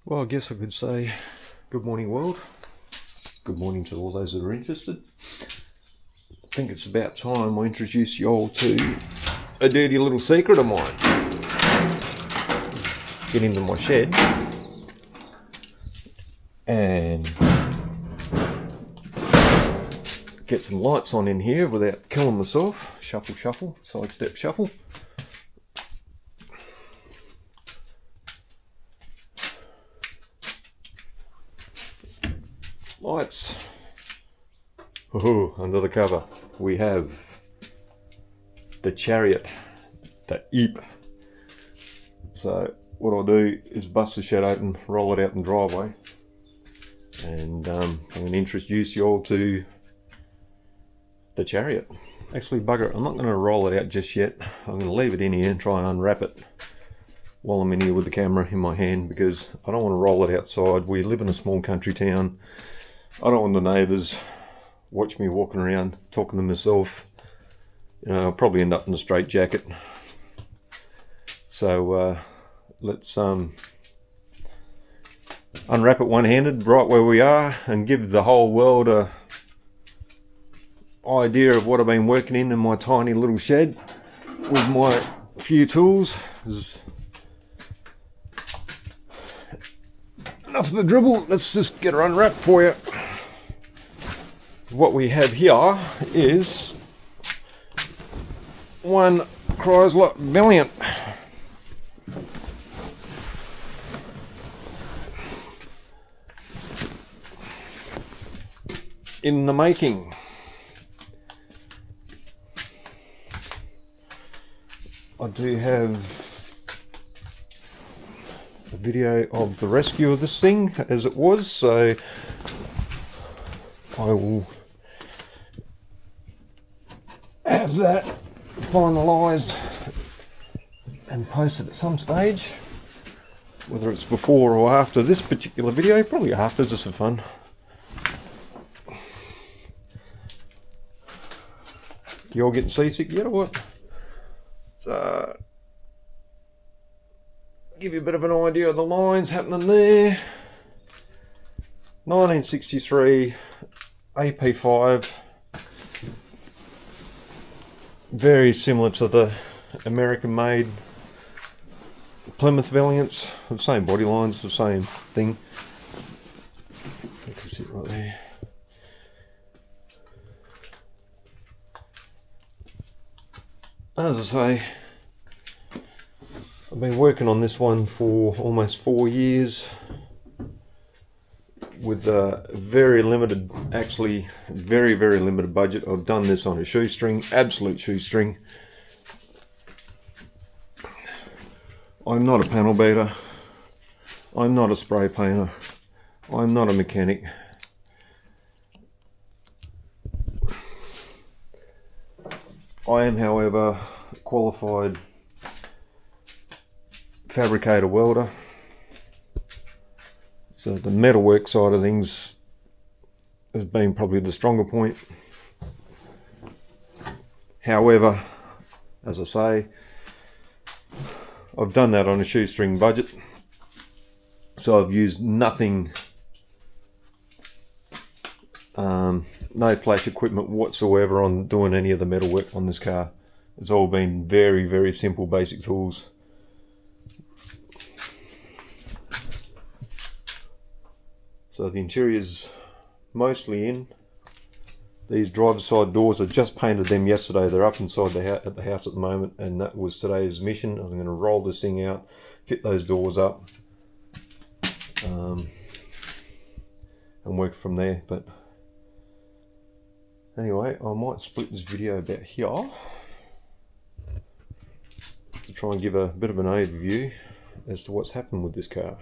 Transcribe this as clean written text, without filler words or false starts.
Well, I guess I could say good morning world. Good morning to all those that are interested. I think it's about time I introduce you all to a dirty little secret of mine. Get into my shed and get some lights on in here without killing myself. Shuffle, shuffle, sidestep, shuffle. Lights. Oh, under the cover we have the Chariot, the Eep. So what I'll do is bust the shed open, roll it out in the driveway, and I'm going to introduce you all to the Chariot. Actually, bugger it, I'm not going to roll it out just yet. I'm going to leave it in here and try and unwrap it while I'm in here with the camera in my hand, because I don't want to roll it outside. We live in a small country town. I don't want the neighbours watch me walking around talking to myself. You know, I'll probably end up in a straitjacket. So let's unwrap it one-handed right where we are and give the whole world a idea of what I've been working in my tiny little shed with my few tools. Enough of the dribble, let's just get her unwrapped for you. What we have here is one Chrysler Valiant. In the making. I do have a video of the rescue of this thing as it was, so I will have that finalised and posted at some stage, whether it's before or after this particular video. Probably after, just for fun. You all getting seasick yet or what? So, give you a bit of an idea of the lines happening there. 1963 AP5, very similar to the American made Plymouth Valiants, the same body lines, the same thing. You can see it right there. As I say, I've been working on this one for almost 4 years with a very limited, actually very limited budget. I've done this on a shoestring, absolute shoestring. I'm not a panel beater, I'm not a spray painter, I'm not a mechanic. I am, however, a qualified fabricator welder. So the metalwork side of things has been probably the stronger point. However, as I say, I've done that on a shoestring budget. So I've used nothing, no flash equipment whatsoever on doing any of the metalwork on this car. It's all been very simple, basic tools. So the interior's mostly in. These driver's side doors, I just painted them yesterday. They're up inside at the house at the moment, and that was today's mission. I'm going to roll this thing out, fit those doors up, and work from there. But anyway, I might split this video about here to try and give a bit of an overview as to what's happened with this car.